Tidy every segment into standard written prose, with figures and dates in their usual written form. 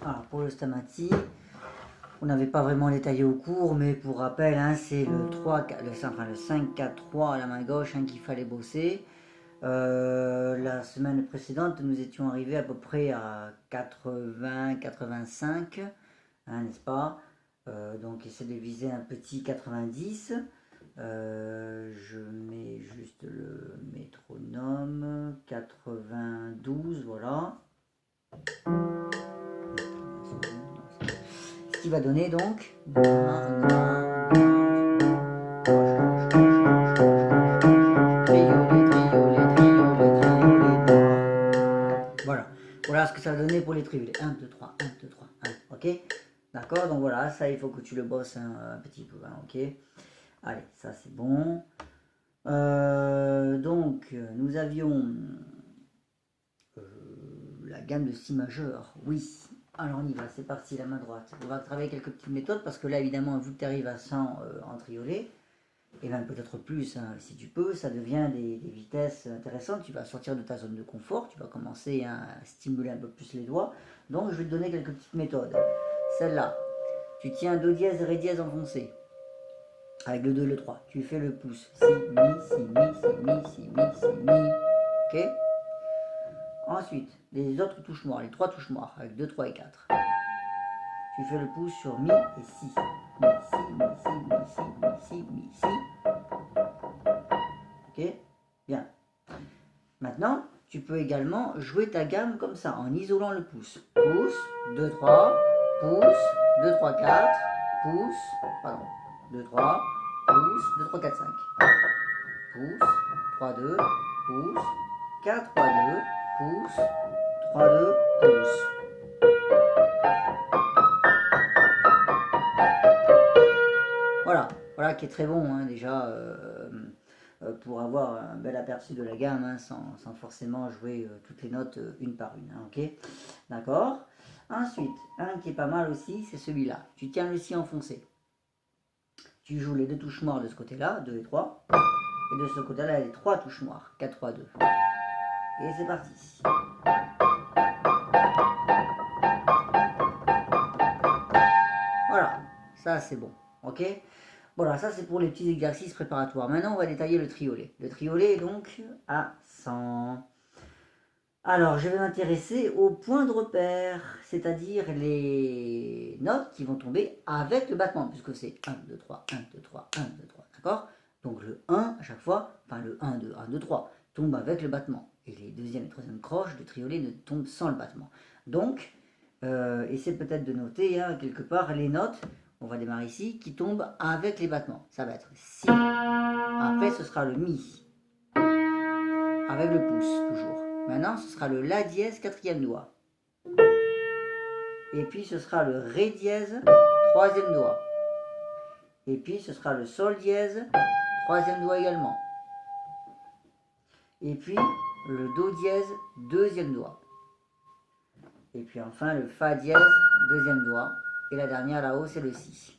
Alors pour le Stamati, on n'avait pas vraiment détaillé au cours, mais pour rappel, hein, c'est le 3, le 5, 4, 3 à la main gauche hein, qu'il fallait bosser. La semaine précédente, nous étions arrivés à peu près à 80, 85, hein, n'est-ce pas? Donc essaie de viser un petit 90. Je mets juste le métronome, 92, voilà. Ce qui va donner donc voilà. Voilà ce que ça va donner pour les triolets. 1, 2, 3, 1, 2, 3, 1. Ok? D'accord? Donc voilà, ça il faut que tu le bosses un petit peu. Hein, ok? Allez, ça c'est bon. Donc nous avions la gamme de si majeur. Oui. Alors on y va, c'est parti, la main droite. On va travailler quelques petites méthodes parce que là évidemment, vu que tu arrives à 100 en triolet, et bien peut-être plus hein, si tu peux, ça devient des vitesses intéressantes. Tu vas sortir de ta zone de confort, tu vas commencer hein, à stimuler un peu plus les doigts. Donc je vais te donner quelques petites méthodes. Celle-là, tu tiens Do dièse, Ré dièse enfoncé. Avec le 2 et le 3. Tu fais le pouce. Si, mi, si, mi, si, mi, si, mi, si, mi. Ok? Ensuite, les autres touches noires, les trois touches noires, avec 2, 3 et 4. Tu fais le pouce sur mi et si. Mi, si, mi, si, mi, si, mi, si, mi, si. Ok? Bien. Maintenant, tu peux également jouer ta gamme comme ça, en isolant le pouce. Pouce, 2, 3, pouce, 2, 3, 4, pouce, pardon, 2, 3, pouce, 2, 3, 4, 5. Pouce, 3, 2, pouce, 4, 3, 2, pouce, 3, 2, pouce. Voilà, voilà qui est très bon hein, déjà pour avoir un bel aperçu de la gamme hein, sans forcément jouer toutes les notes une par une. Hein, ok, d'accord. Ensuite, un qui est pas mal aussi, c'est celui-là. Tu tiens le si enfoncé. Tu joues les deux touches noires de ce côté-là, 2 et 3. Et de ce côté-là, les trois touches noires, 4, 3, 2. Et c'est parti. Voilà, ça c'est bon. Ok. Voilà, ça c'est pour les petits exercices préparatoires. Maintenant, on va détailler le triolet. Le triolet est donc à 100. Alors, je vais m'intéresser aux points de repère, c'est-à-dire les notes qui vont tomber avec le battement, puisque c'est 1, 2, 3, 1, 2, 3, 1, 2, 3, d'accord? Donc le 1 à chaque fois, enfin le 1, 2, 1, 2, 3, tombe avec le battement. Et les deuxième et troisième croches de triolet ne tombent sans le battement. Donc, essaie peut-être de noter hein, quelque part les notes, on va démarrer ici, qui tombent avec les battements. Ça va être Si. Après, ce sera le Mi, avec le pouce, toujours. Maintenant, ce sera le La dièse, quatrième doigt. Et puis, ce sera le Ré dièse, troisième doigt. Et puis, ce sera le Sol dièse, troisième doigt également. Et puis, le Do dièse, deuxième doigt. Et puis enfin, le Fa dièse, deuxième doigt. Et la dernière là-haut, c'est le Si.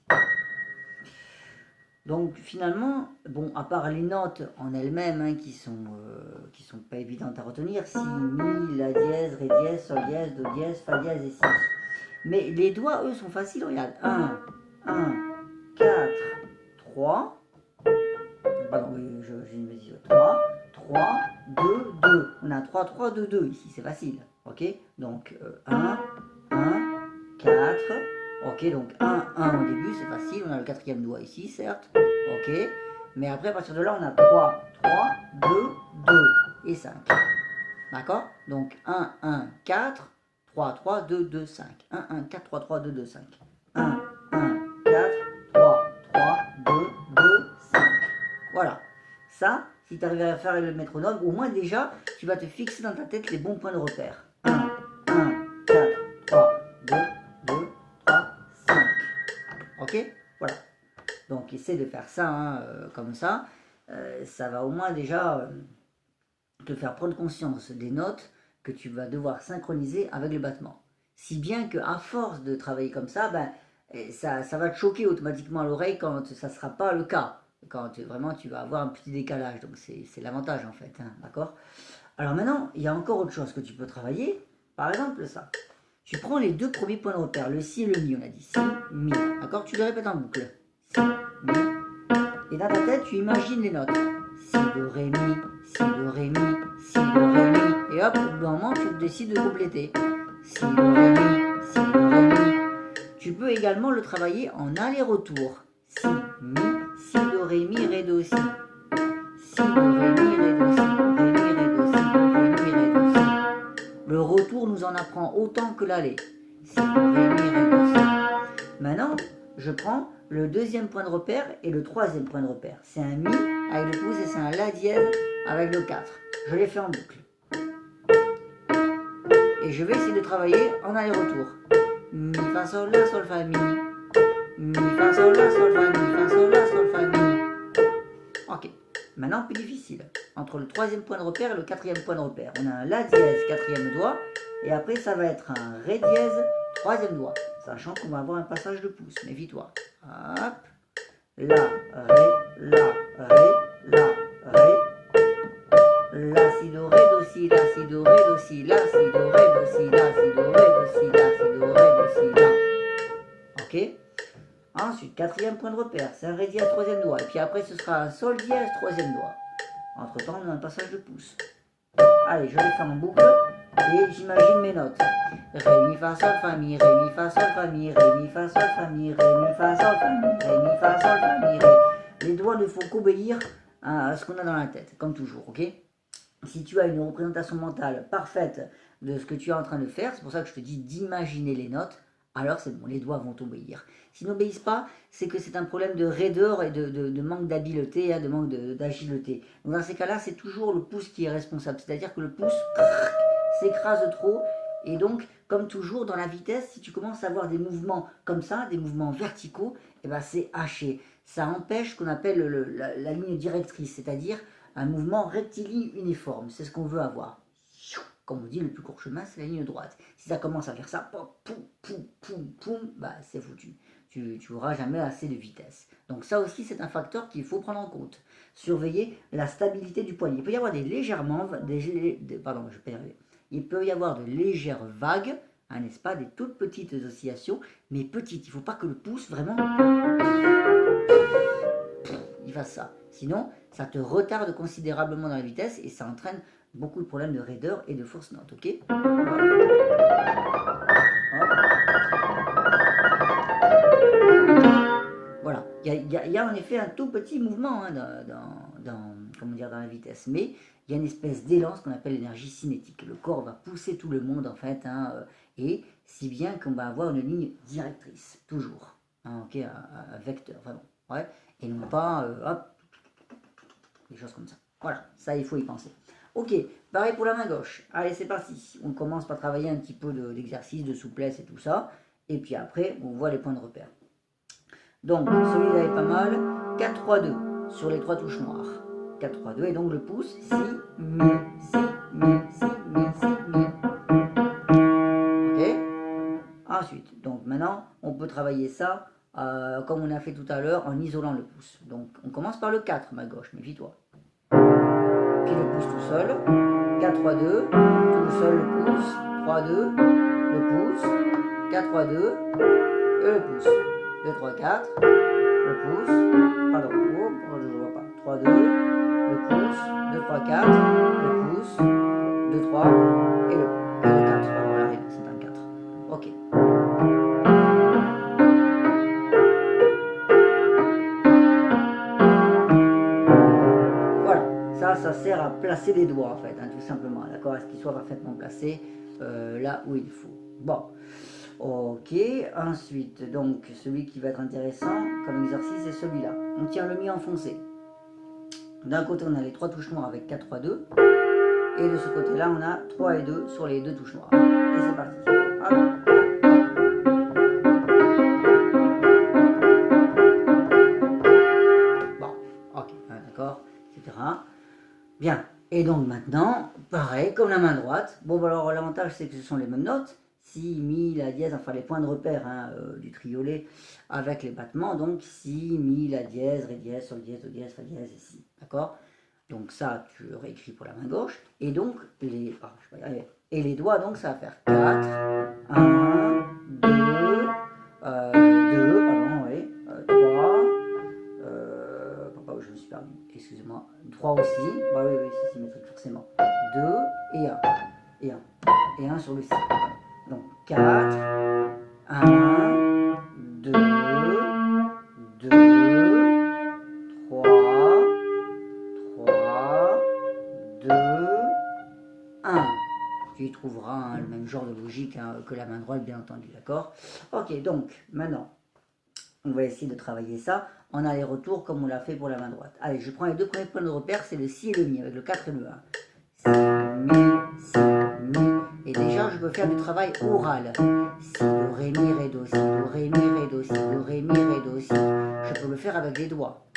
Donc finalement, bon, à part les notes en elles-mêmes hein, qui sont pas évidentes à retenir, Si, Mi, La dièse, Ré dièse, Sol dièse, Do dièse, Fa dièse et Si. Mais les doigts, eux, sont faciles, regarde. 1, 4, 3. Pardon, oui, j'ai une bêtise. 3, 3, 2, 2. On a 3, 3, 2, 2 ici, c'est facile. Ok? Donc 1, 4. Ok, donc 1, 1 au début, c'est facile. On a le quatrième doigt ici, certes. Ok. Mais après, à partir de là, on a 3, 3, 2, 2 et 5. D'accord? Donc 1, 1, 4, 3, 3, 2, 2, 5. 1, 1, 4, 3, 3, 2, 2, 5. 1, 1, 4, 3, 3, 2, 2, 5. Voilà. Ça, si tu arrives à faire le métronome, au moins déjà, tu vas te fixer dans ta tête les bons points de repère. 1, 1, 4, 3, 2, 2, 3, 5. Ok? Voilà. Donc essaie de faire ça hein, comme ça. Ça va au moins déjà te faire prendre conscience des notes que tu vas devoir synchroniser avec le battement. Si bien qu'à force de travailler comme ça, ben, ça va te choquer automatiquement à l'oreille quand ça ne sera pas le cas. Quand vraiment tu vas avoir un petit décalage. Donc c'est l'avantage en fait. Hein, d'accord? Alors maintenant, il y a encore autre chose que tu peux travailler. Par exemple ça. Tu prends les deux premiers points de repère, le si et le mi, on a dit si, mi, d'accord? Tu les répètes en boucle. Si, mi. Et dans ta tête, tu imagines les notes. Si, do, ré, mi, si, do, ré, mi, si, do, ré, mi. Et hop, au bout d'un moment, tu décides de compléter. Si, do, ré, mi, si, do, ré, mi. Tu peux également le travailler en aller-retour. Si, mi, si, do, ré, mi, ré, do, si. Si, do, ré, mi, ré, do, si. Ré, mi, ré, do, si. Ré, mi, ré, do, si. Le retour nous en apprend autant que l'aller. Si, do, ré, mi, ré, do, si. Maintenant, je prends le deuxième point de repère et le troisième point de repère. C'est un mi avec le pouce et c'est un la dièse avec le 4. Je les fais en boucle. Et je vais essayer de travailler en aller-retour. Mi, fa, sol, la, sol, fa, mi. Mi, fa, sol, la, sol, fa, mi. Fa, sol, la, sol, fa, mi. Ok. Maintenant, plus difficile. Entre le troisième point de repère et le quatrième point de repère. On a un la dièse, quatrième doigt. Et après, ça va être un ré dièse, troisième doigt. Sachant qu'on va avoir un passage de pouce. Méfie-toi. Hop. La, ré, la, ré, la, ré. La, si, do, ré, do, si, la, si, do, ré, do, si, la, si, do, ré, do, si, la, si, do, ré, do, si, la, si, do, ré, do, si, la. Ok. Ensuite, quatrième point de repère, c'est un ré dièse, troisième doigt. Et puis après, ce sera un sol dièse, troisième doigt. Entre temps, on a un passage de pouce. Allez, je les fais en boucle et j'imagine mes notes. Ré, mi, fa, sol, fa, mi, ré, mi, fa, sol, fa, mi, ré, mi, fa, sol, fa, mi, ré, mi, fa, sol, fa, mi, ré, mi, fa, sol, fa, mi, ré. Les doigts ne font qu'obéir à ce qu'on a dans la tête, comme toujours, ok? Si tu as une représentation mentale parfaite de ce que tu es en train de faire, c'est pour ça que je te dis d'imaginer les notes, alors c'est bon, les doigts vont obéir. S'ils n'obéissent pas, c'est que c'est un problème de raideur et de manque d'habileté, de manque d'agilité. Donc dans ces cas-là, c'est toujours le pouce qui est responsable. C'est-à-dire que le pouce s'écrase trop. Et donc, comme toujours, dans la vitesse, si tu commences à avoir des mouvements comme ça, des mouvements verticaux, eh ben c'est haché. Ça empêche ce qu'on appelle la ligne directrice, c'est-à-dire un mouvement rectiligne uniforme. C'est ce qu'on veut avoir. Comme on dit, le plus court chemin, c'est la ligne droite. Si ça commence à faire ça, poum, poum, poum, poum, bah, c'est foutu. Tu n'auras jamais assez de vitesse. Donc ça aussi, c'est un facteur qu'il faut prendre en compte. Surveiller la stabilité du poignet. Il peut y avoir pardon, je peux y arriver. Il peut y avoir de légères vagues, hein, n'est-ce pas, des toutes petites oscillations, mais petites. Il ne faut pas que le pouce, vraiment, il fasse ça. Sinon, ça te retarde considérablement dans la vitesse et ça entraîne beaucoup de problèmes de raideur et de fausse note, ok? Voilà, il y a en effet un tout petit mouvement hein, comment dire, dans la vitesse, mais il y a une espèce d'élan, ce qu'on appelle l'énergie cinétique. Le corps va pousser tout le monde en fait, hein, et si bien qu'on va avoir une ligne directrice, toujours, hein, ok, un vecteur, vraiment, ouais, et non pas, hop, des choses comme ça. Voilà, ça il faut y penser. Ok, pareil pour la main gauche. Allez, c'est parti. On commence par travailler un petit peu d'exercice, de souplesse et tout ça. Et puis après, on voit les points de repère. Donc, celui-là est pas mal. 4, 3, 2 sur les trois touches noires. 4, 3, 2 et donc le pouce. Si, mi, si, mi, si, mi, si, mi. Ok. Ensuite, donc maintenant, on peut travailler ça comme on a fait tout à l'heure en isolant le pouce. Donc, on commence par le 4, main gauche, méfie-toi. Puis le pouce tout seul, 4, 3, 2, tout seul le pouce, 3, 2, le pouce, 4, 3, 2, et le pouce, 2, 3, 4, le pouce, pardon, oh, je ne vois pas, 3, 2, le pouce, 2, 3, 4, le pouce, 2, 3, et le 4, pardon, là, c'est un 4, ok. Ça sert à placer les doigts en fait, hein, tout simplement, d'accord, à ce qu'ils soient parfaitement placés là où il faut. Bon, ok, ensuite, donc celui qui va être intéressant comme exercice, c'est celui-là. On tient le mi enfoncé. D'un côté, on a les trois touches noires avec 4, 3, 2, et de ce côté-là, on a 3 et 2 sur les deux touches noires. Et c'est parti. Hop. Bon, ok, d'accord, etc. Bien, et donc maintenant, pareil, comme la main droite. Bon, alors l'avantage, c'est que ce sont les mêmes notes. Si, mi, la dièse, enfin les points de repère hein, du triolet avec les battements. Donc, si, mi, la dièse, ré dièse, sol dièse, do dièse, fa dièse et si. D'accord? Donc ça, tu réécris pour la main gauche. Et donc, les... Oh, je vais y arriver. Et les doigts, donc, ça va faire 4, 1, 2, 2, pardon, oui, 3, je me suis perdu, excusez-moi, 3 aussi, bah oui, c'est symétrique forcément, 2 et 1, et 1, et 1 sur le 6, donc 4, 1, 2, 2, 3, 3, 2, 1. Tu y trouveras hein, le même genre de logique hein, que la main droite, bien entendu, d'accord? Ok, donc, maintenant, on va essayer de travailler ça en aller-retour comme on l'a fait pour la main droite. Allez, je prends les deux premiers points de repère, c'est le si et le mi, avec le 4 et le 1. Si, mi. Et déjà, je peux faire du travail oral. Si, do, ré, mi, ré, do, si, do, ré, mi, ré, do, si, do, ré, mi, ré, do, si. Je peux le faire avec les doigts.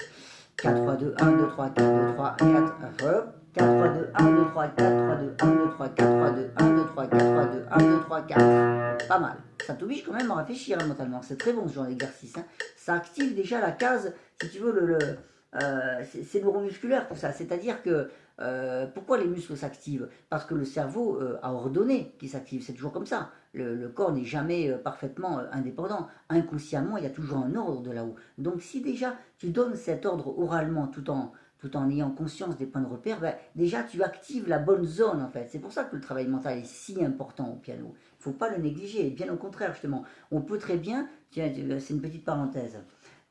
4, 3, 2, 1, 2, 3, 4, 2, 3, 4, hop. 4, 3, 2, 1, 2, 3, 4, 3, 2, 1, 2, 3, 4, 3, 2, 1, 2, 3, 4, 3, 2, 1, 2, 3, 4. Pas mal. Ça t'oblige quand même à réfléchir hein, mentalement. C'est très bon ce genre d'exercice. Hein. Ça active déjà la case, si tu veux, c'est neuromusculaire tout ça. C'est-à-dire que pourquoi les muscles s'activent? Parce que le cerveau a ordonné qu'ils s'activent. C'est toujours comme ça. Le corps n'est jamais parfaitement indépendant. Inconsciemment, il y a toujours un ordre de là-haut. Donc si déjà tu donnes cet ordre oralement tout en ayant conscience des points de repère, ben, déjà tu actives la bonne zone en fait. C'est pour ça que le travail mental est si important au piano. Il ne faut pas le négliger, bien au contraire justement. On peut très bien, tiens, c'est une petite parenthèse,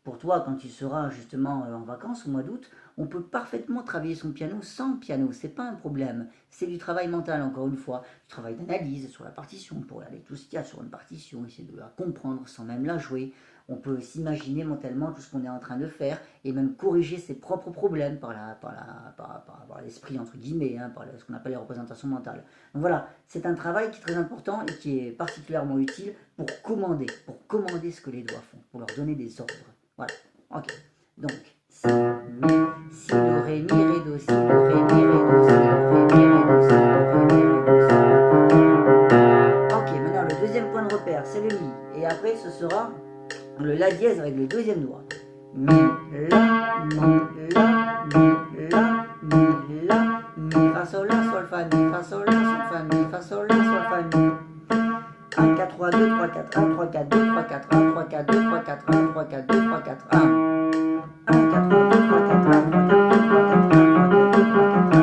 pour toi quand tu seras justement en vacances au mois d'août, on peut parfaitement travailler son piano sans piano, c'est pas un problème. C'est du travail mental encore une fois, du travail d'analyse sur la partition, pour regarder tout ce qu'il y a sur une partition, essayer de la comprendre sans même la jouer. On peut s'imaginer mentalement tout ce qu'on est en train de faire et même corriger ses propres problèmes par l'esprit, entre guillemets, hein, par ce qu'on appelle les représentations mentales. Donc voilà, c'est un travail qui est très important et qui est particulièrement utile pour commander ce que les doigts font, pour leur donner des ordres. Voilà, ok. Donc, si, mi, si, do, ré, mi, ré, do, si, do, ré, mi, ré, do, si, do, ré, mi, ré, do, si, do, ré, mi, ré, do, si. Ok, maintenant le deuxième point de repère, c'est le mi. Et après, ce sera le la dièse avec le deuxième doigt. Mi, la, mi, la, mi, la, mi, la, mi, fa, sol, la, sol, fa, mi, fa, sol, la, sol, fa, mi, fa, sol, la, sol, fa, mi. 1, 4, 3, 2, 3, 4, 1, 3, 4, 2, 3, 4, 1, 3, 4, 2, 3, 4, 1, 3, 4, 2, 3, 4, 1. 1, 4, 3, 2, 3, 4, 1, 3, 4, 2, 3, 4, 1, 3, 4, 2, 3, 4, 1, 3, 4, 2, 3, 4, 1, 3, 4, 2, 3, 4, 1.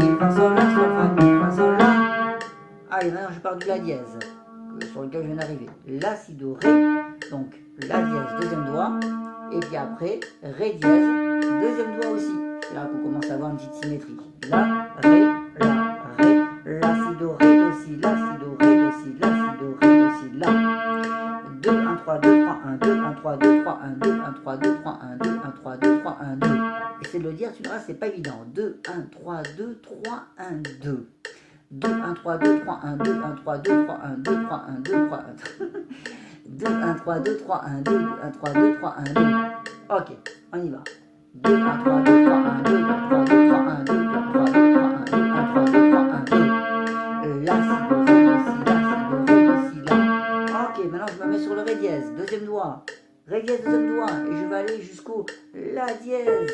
Mi, fa, sol, la, sol, fa, mi, fa, sol, la. Allez, maintenant je pars du la dièse, sur lequel je viens d'arriver. La, si, do, ré. Donc, la dièse, deuxième doigt. Et puis après, ré dièse, deuxième doigt aussi. C'est là qu'on commence à avoir une petite symétrie. La, ré, la, ré. La, si, do, ré, do, si, la, si, do, ré, do, si, la, si, do, ré, do, si, la. 2, 1, 3, 2, 3, 1, 2, 1, 3, 2, 3, 1, 2, 1, 3, 2, 3, 1, 2, 1, 3, 2, 3, 1, 2. Essaie de le dire, tu verras, c'est pas évident. 2, 1, 3, 2, 3, 1, 2. 2, 1, 3, 2, 3, 1, 2, 1, 3, 2, 3, 1, 2, 3, 1, 2, 3, 1. 2, 1, 3, 2, 3, 1, 2, 1, 3, 2, 3, 1, 2. Ok, on y va. 2, 1, 3, 2, 3, 1, 2, 3, 2, 3, 1, 2, 3, 2, 3, 1, 2, 1, 3, 2, 3, 1, 2. La, si, do, ré, do, si, la, si, do, ré, do, si, la. Ok, maintenant je me mets sur le ré dièse, deuxième doigt. Ré dièse, deuxième doigt. Et je vais aller jusqu'au la dièse.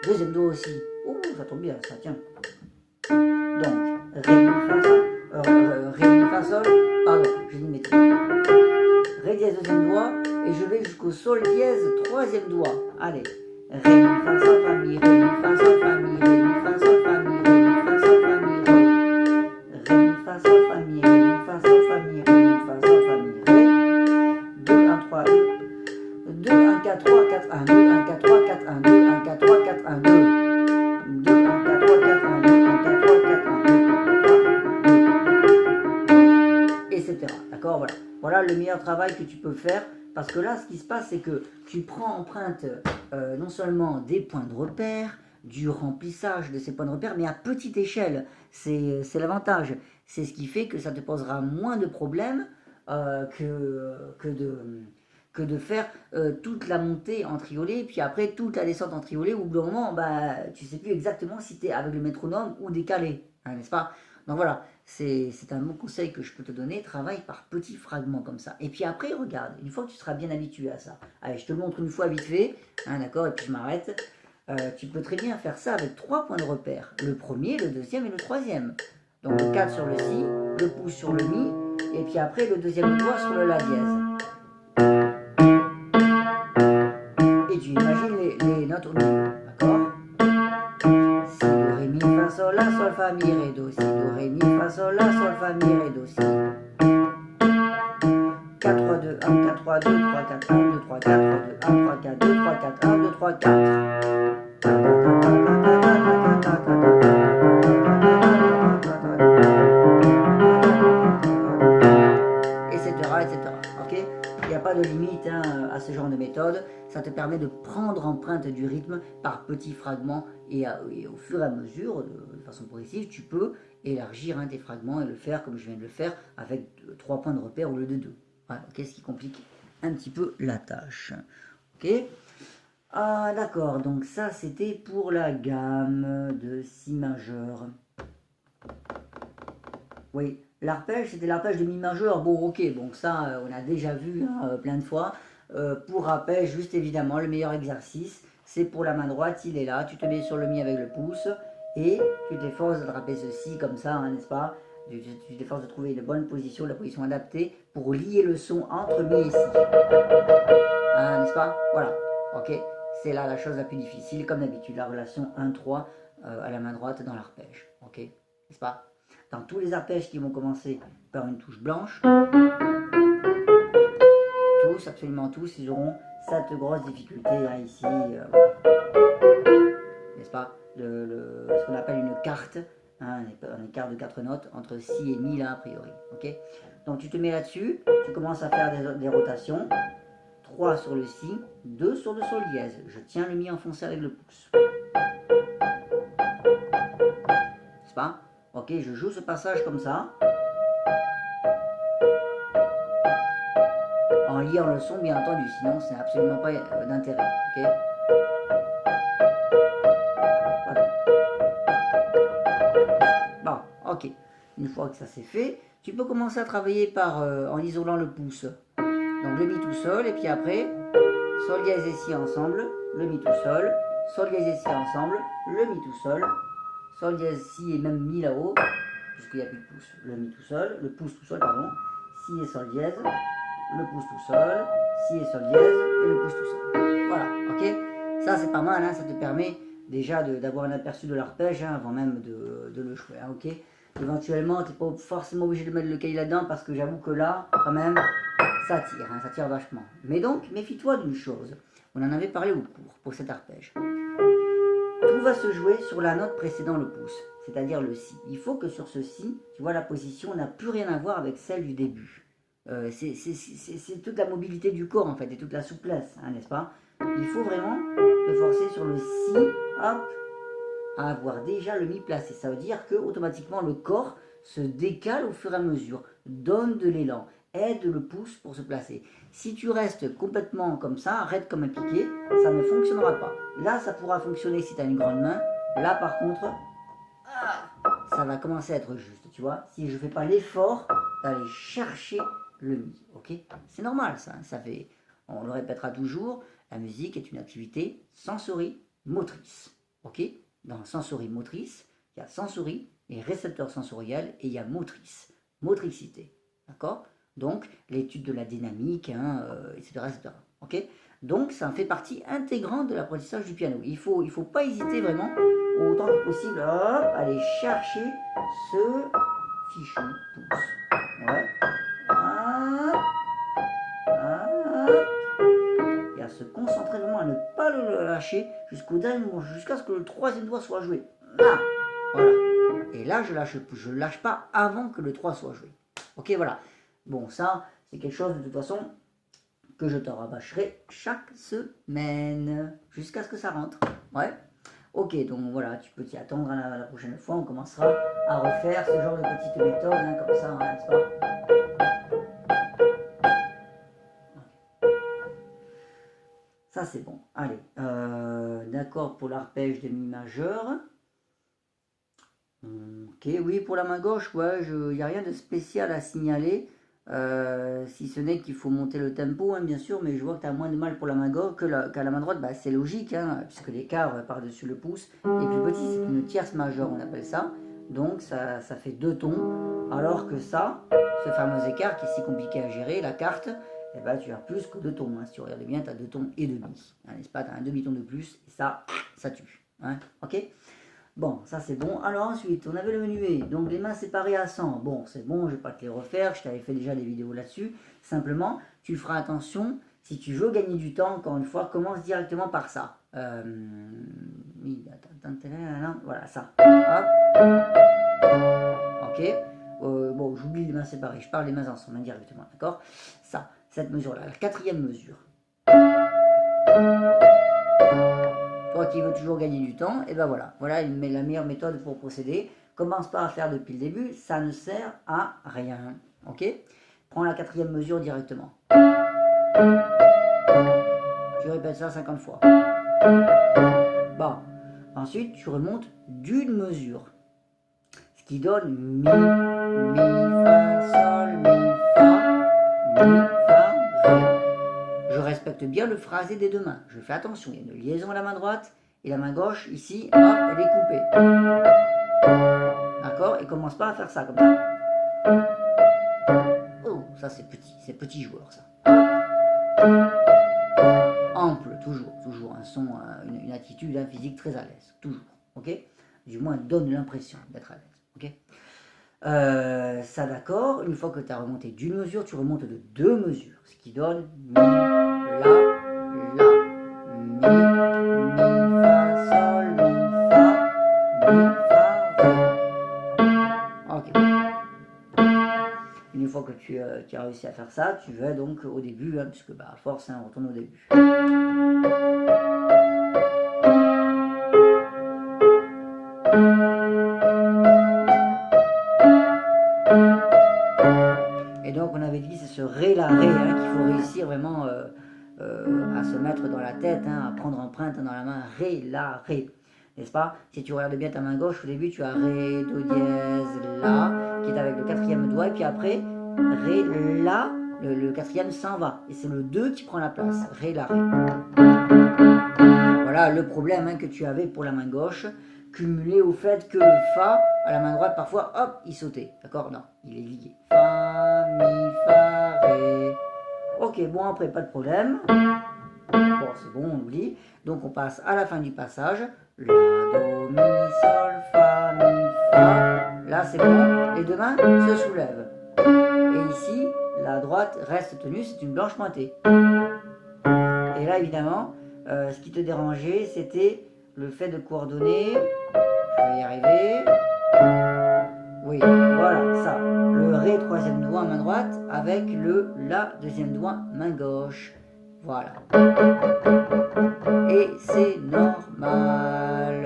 Deuxième doigt aussi. Ouh, ça tombe bien, ça tient. Donc, ré, mi, fa, sol. Ré, mi, fa, sol. Pardon, j'ai une maîtrise. Ré dièse, deuxième doigt. Et je vais jusqu'au sol dièse, troisième doigt. Allez. Ré, mi, fa, sol, fa, mi, ré, mi, fa, sol, fa, mi, ré, mi, fa, sol, fa, mi, ré, mi, fa, sol, fa, mi, ré. Ré, mi, fa, sol, fa, mi, ré, mi, fa, sol, fa, mi, ré, mi, fa, sol, fa, mi, ré. 2, 1, 3, 2, 1, 4, 3, 4, 1, 2, 1, 4, 3, 4, 1, 2, 1, 4, 3, 4, 1, 2. 2, 1, 4, 3, 4, 1, 2, 1, 4, 3, 4, 1, 2, etc. D'accord, voilà. Voilà le meilleur travail que tu peux faire. Parce que là, ce qui se passe, c'est que tu prends empreinte non seulement des points de repère, du remplissage de ces points de repère, mais à petite échelle. C'est l'avantage. C'est ce qui fait que ça te posera moins de problèmes que de faire toute la montée en triolet, puis après toute la descente en triolet, où au bout d'un moment, bah, tu ne sais plus exactement si tu es avec le métronome ou décalé, hein, n'est-ce pas? Donc voilà, c'est un bon conseil que je peux te donner, travaille par petits fragments comme ça. Et puis après, regarde, une fois que tu seras bien habitué à ça, allez, je te le montre une fois vite fait, hein, d'accord, et puis je m'arrête. tu peux très bien faire ça avec 3 points de repère. Le premier, le deuxième et le troisième. Donc le 4 sur le si, le pouce sur le mi, et puis après le deuxième doigt sur le la dièse. Et tu imagines les notes au milieu, d'accord? Si, do, ré, mi, fa, sol, la, sol, fa, mi, ré, do, si, do, ré, mi, fa, sol, la, sol, fa, mi, ré, do, si. 4, 3, 2, 1, 4, 3, 2, 3, 4, 1, 2, 3, 4, 3, 2, 1, 3, 4, 2, 3, 4, 1, 2, 3, 4. Etc. Ok? Il n'y a pas de limite hein, à ce genre de méthode. Ça te permet de prendre empreinte du rythme par petits fragments et au fur et à mesure, de façon progressive, tu peux élargir tes fragments et le faire comme je viens de le faire avec 3 points de repère au lieu de 2. Voilà, okay, ce qui complique un petit peu la tâche. Ok? Ah, d'accord, donc ça c'était pour la gamme de si majeur. Oui, l'arpège c'était l'arpège de mi majeur. Bon, ok, bon ça on a déjà vu plein de fois. Pour rappel, juste évidemment, le meilleur exercice, c'est pour la main droite, il est là, tu te mets sur le mi avec le pouce et tu t'efforces d'attraper ceci comme ça, hein, n'est-ce pas? Tu t'efforces de trouver une bonne position, la position adaptée pour lier le son entre mi et si. Hein, n'est-ce pas? Voilà, ok? C'est là la chose la plus difficile, comme d'habitude, la relation 1-3 à la main droite dans l'arpège, ok? N'est-ce pas? Dans tous les arpèges qui vont commencer par une touche blanche, tous, absolument tous, ils auront cette grosse difficulté hein, ici, n'est-ce pas? Ce qu'on appelle une carte, hein, un écart de 4 notes entre si et mi là a priori, ok? Donc tu te mets là-dessus, tu commences à faire des rotations, 3 sur le si, 2 sur le sol dièse, je tiens le mi enfoncé avec le pouce, n'est-ce pas? Ok, je joue ce passage comme ça, en liant le son bien entendu, sinon c'est absolument pas d'intérêt, ok? Voilà. Bon, ok, une fois que ça c'est fait, tu peux commencer à travailler en isolant le pouce. Donc le mi tout seul, et puis après, sol dièse et si ensemble, le mi tout seul, sol dièse et si ensemble, le mi tout seul, sol dièse si et même mi là-haut, puisqu'il n'y a plus de pouce, le mi tout seul, le pouce tout seul, pardon, si et sol dièse, le pouce tout seul, si et sol dièse, et le pouce tout seul. Voilà, ok? Ça c'est pas mal, hein, ça te permet déjà d'avoir un aperçu de l'arpège hein, avant même de le jouer, hein, ok? Éventuellement, tu n'es pas forcément obligé de mettre le cahier là-dedans parce que j'avoue que là, quand même, ça tire vachement. Mais donc, méfie-toi d'une chose, on en avait parlé au cours pour cet arpège. Tout va se jouer sur la note précédant le pouce, c'est-à-dire le si. Il faut que sur ce si, tu vois, la position n'a plus rien à voir avec celle du début. C'est toute la mobilité du corps en fait, et toute la souplesse, hein, n'est-ce pas? Il faut vraiment te forcer sur le si, hop, à avoir déjà le mi placé. Ça veut dire que automatiquement le corps se décale au fur et à mesure, donne de l'élan, aide le pouce pour se placer. Si tu restes complètement comme ça, arrête comme un piqué, ça ne fonctionnera pas. Là, ça pourra fonctionner si tu as une grande main. Là, par contre, ça va commencer à être juste, tu vois. Si je ne fais pas l'effort d'aller chercher le mi, ok? C'est normal, ça fait, on le répétera toujours, la musique est une activité sensori-motrice, ok? Dans sensori-motrice, il y a sensory et récepteur sensoriel et il y a motrice, motricité, d'accord? Donc, l'étude de la dynamique, hein, etc., etc., ok? Donc, ça en fait partie intégrante de l'apprentissage du piano. Il faut pas hésiter vraiment, autant que possible, hop, aller chercher ce fichu pouce. Ouais. Hop. Hop. Et à se concentrer vraiment, à ne pas le lâcher jusqu'au dernier moment, jusqu'à ce que le troisième doigt soit joué. Là. Voilà. Et là, je lâche pas avant que le 3 soit joué. Ok, voilà. Bon, ça, c'est quelque chose de toute façon que je te rabâcherai chaque semaine jusqu'à ce que ça rentre. Ouais. Ok, donc voilà, tu peux t'y attendre à la prochaine fois. On commencera à refaire ce genre de petites méthodes, hein, comme ça, hein, n'est-ce pas? Ça, c'est bon. Allez, d'accord pour l'arpège de mi majeur. Ok, oui, pour la main gauche, ouais, il n'y a rien de spécial à signaler. Si ce n'est qu'il faut monter le tempo, hein, bien sûr, mais je vois que tu as moins de mal pour la main gauche qu'à la main droite. Bah, c'est logique, hein, puisque l'écart par-dessus le pouce est plus petit, c'est une tierce majeure, on appelle ça. Donc ça fait 2 tons, alors que ça, ce fameux écart qui est si compliqué à gérer, la carte, eh ben, tu as plus que 2 tons. Hein. Si tu regardes bien, tu as 2 tons et demi. Hein, n'est-ce pas? Tu as un demi-ton de plus, et ça tue. Hein, ok? Bon, ça c'est bon. Alors ensuite, on avait le menuet. Donc les mains séparées à 100. Bon, c'est bon, je ne vais pas te les refaire. Je t'avais fait déjà des vidéos là-dessus. Simplement, tu feras attention. Si tu veux gagner du temps, encore une fois, commence directement par ça. Voilà, ça. Hop. Ok. Bon, j'oublie les mains séparées. Je parle des mains ensemble, directement. D'accord? Ça, cette mesure-là, la 4e mesure. Toi qui veux toujours gagner du temps, et ben voilà, voilà la meilleure méthode pour procéder. Commence pas à faire depuis le début, ça ne sert à rien. Ok? Prends la 4e mesure directement. Tu répètes ça 50 fois. Bon, ensuite tu remontes d'une mesure, ce qui donne mi, fa, sol, mi, fa, ré. Je respecte bien le phrasé des 2 mains. Je fais attention, il y a une liaison à la main droite et la main gauche, ici, hop, elle est coupée. D'accord? Et commence pas à faire ça comme ça. Oh, ça c'est petit joueur ça. Ample, toujours un son, une attitude, un physique très à l'aise, toujours. Ok? Du moins, donne l'impression d'être à l'aise. Ok? Ça d'accord, une fois que tu as remonté d'une mesure, tu remontes de 2 mesures, ce qui donne mi, la, mi, fa, sol, mi, fa, ré. Ok. Une fois que tu as réussi à faire ça, tu vas donc au début, hein, puisque à force, hein, on retourne au début. Et donc on avait dit c'est ce ré la ré hein, qu'il faut réussir vraiment à se mettre dans la tête, hein, à prendre empreinte dans la main, ré la ré, n'est-ce pas? Si tu regardes bien ta main gauche, au début tu as ré, do dièse, la, qui est avec le 4e doigt, et puis après ré, la, le 4e s'en va, et c'est le 2 qui prend la place, ré la ré. Voilà le problème hein, que tu avais pour la main gauche, cumulé au fait que le fa à la main droite parfois hop il sautait, d'accord? Non, il est lié. Fa, mi, fa, ré. Ok, bon après pas de problème. Bon c'est bon, on oublie. Donc on passe à la fin du passage. La, do, mi, sol, fa, mi, fa. Là c'est bon, les 2 mains se soulèvent. Et ici, la droite reste tenue, c'est une blanche pointée. Et là évidemment, ce qui te dérangeait c'était le fait de coordonner. Je vais y arriver. Oui, voilà, ça. Le ré 3e doigt main droite avec le la 2e doigt main gauche. Voilà. Et c'est normal.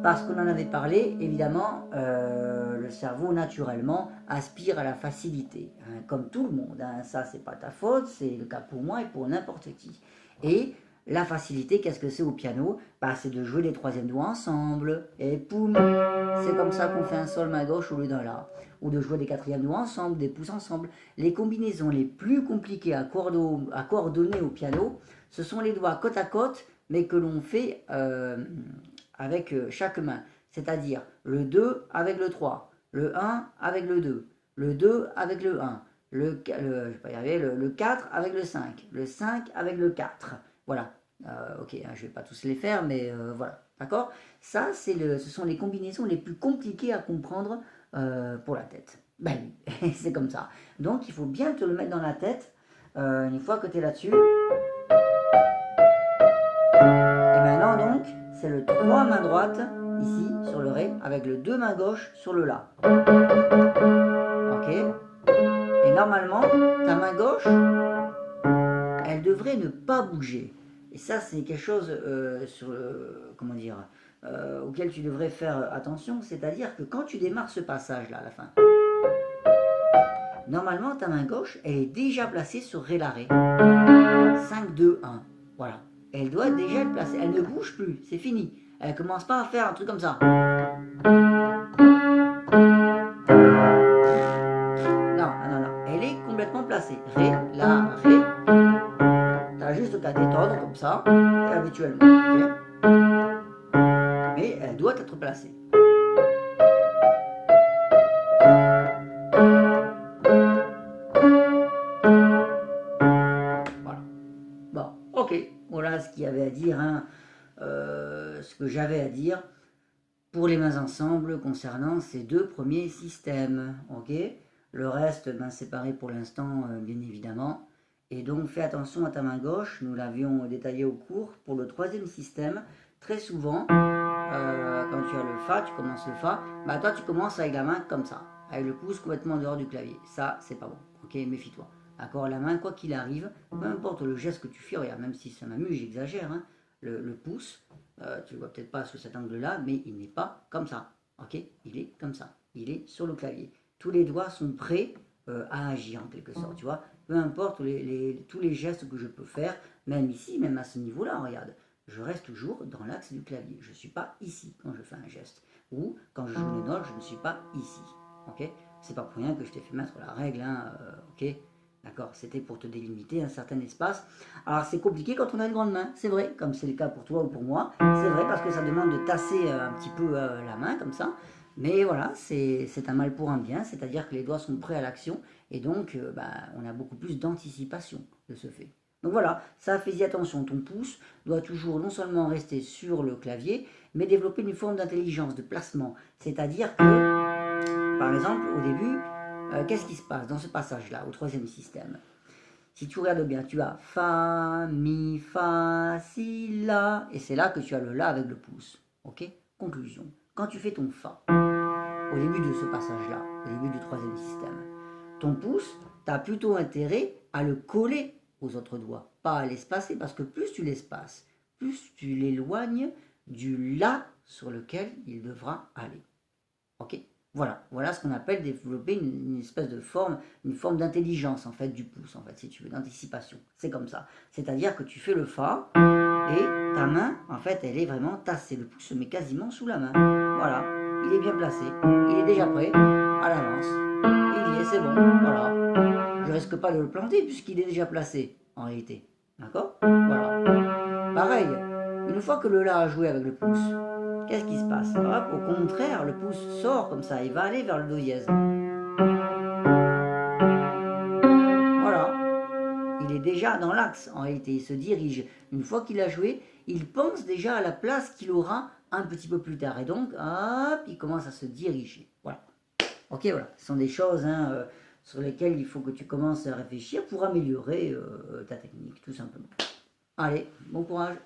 Parce qu'on en avait parlé, évidemment, le cerveau naturellement aspire à la facilité. Hein, comme tout le monde. Hein, ça, c'est pas ta faute, c'est le cas pour moi et pour n'importe qui. Et la facilité, qu'est-ce que c'est au piano? Bah, c'est de jouer les 3e doigts ensemble. Et poum! C'est comme ça qu'on fait un sol main gauche au lieu d'un la. Ou de jouer des 4e doigts ensemble, des pouces ensemble. Les combinaisons les plus compliquées à coordonner au piano, ce sont les doigts côte à côte, mais que l'on fait avec chaque main. C'est-à-dire le 2 avec le 3, le 1 avec le 2, le 2 avec le 1, je vais pas y arriver, le 4 avec le 5 avec le 4. Voilà. Ok, hein, je ne vais pas tous les faire, mais voilà. D'accord? Ça, ce sont les combinaisons les plus compliquées à comprendre pour la tête. Ben oui, c'est comme ça. Donc, il faut bien te le mettre dans la tête une fois que tu es là-dessus. Et maintenant, donc, c'est le 3 main droite, ici, sur le ré, avec le 2 main gauche sur le la. Ok? Et normalement, ta main gauche, elle devrait ne pas bouger. Et ça, c'est quelque chose auquel tu devrais faire attention. C'est-à-dire que quand tu démarres ce passage-là, à la fin, normalement, ta main gauche, elle est déjà placée sur ré la ré. 5, 2, 1. Voilà. Elle doit déjà être placée. Elle ne bouge plus. C'est fini. Elle ne commence pas à faire un truc comme ça. Non. détendre comme ça, habituellement. Okay, mais elle doit être placée. Voilà. Bon, ok. Voilà ce qu'il y avait à dire, hein, ce que j'avais à dire pour les mains ensemble concernant ces deux premiers systèmes. Ok. Le reste, ben, c'est pareil pour l'instant, bien évidemment. Et donc, fais attention à ta main gauche. Nous l'avions détaillé au cours. Pour le troisième système, très souvent, quand tu as le Fa, tu commences le Fa, bah toi tu commences avec la main comme ça, avec le pouce complètement dehors du clavier. Ça, c'est pas bon. Ok, méfie-toi. D'accord, la main, quoi qu'il arrive, peu importe le geste que tu fais, regarde, même si ça m'amuse, j'exagère, hein, le pouce, tu le vois peut-être pas sous cet angle-là, mais il n'est pas comme ça. Ok, il est comme ça. Il est sur le clavier. Tous les doigts sont prêts à agir en quelque sorte, tu vois. Peu importe tous les gestes que je peux faire, même ici, même à ce niveau-là, regarde. Je reste toujours dans l'axe du clavier. Je ne suis pas ici quand je fais un geste. Ou quand je joue les notes, je ne suis pas ici. Ok? C'est pas pour rien que je t'ai fait mettre la règle. Hein, ok? D'accord? C'était pour te délimiter un certain espace. Alors c'est compliqué quand on a une grande main, c'est vrai, comme c'est le cas pour toi ou pour moi. C'est vrai parce que ça demande de tasser un petit peu la main comme ça. Mais voilà, c'est un mal pour un bien, c'est-à-dire que les doigts sont prêts à l'action et donc on a beaucoup plus d'anticipation de ce fait. Donc voilà, ça fais-y attention, ton pouce doit toujours non seulement rester sur le clavier, mais développer une forme d'intelligence, de placement. C'est-à-dire que, par exemple, au début, qu'est-ce qui se passe dans ce passage-là, au troisième système? Si tu regardes bien, tu as Fa, Mi, Fa, Si, La, et c'est là que tu as le La avec le pouce. Ok? Conclusion. Quand tu fais ton Fa, au début de ce passage-là, au début du troisième système, ton pouce, tu as plutôt intérêt à le coller aux autres doigts, pas à l'espacer, parce que plus tu l'espaces, plus tu l'éloignes du La sur lequel il devra aller. Ok? Voilà ce qu'on appelle développer une espèce de forme, une forme d'intelligence en fait du pouce, en fait, si tu veux, d'anticipation. C'est comme ça. C'est-à-dire que tu fais le Fa et ta main, en fait, elle est vraiment tassée. Le pouce se met quasiment sous la main. Voilà, il est bien placé, il est déjà prêt à l'avance. Il y est, c'est bon, voilà. Je risque pas de le planter puisqu'il est déjà placé, en réalité. D'accord? Voilà. Pareil, une fois que le La a joué avec le pouce, qu'est-ce qui se passe? Hop, au contraire, le pouce sort comme ça, il va aller vers le Do dièse. Voilà. Il est déjà dans l'axe, en réalité, il se dirige. Une fois qu'il a joué, il pense déjà à la place qu'il aura un petit peu plus tard. Et donc, hop, il commence à se diriger. Voilà. Ok, voilà. Ce sont des choses hein, sur lesquelles il faut que tu commences à réfléchir pour améliorer ta technique, tout simplement. Allez, bon courage.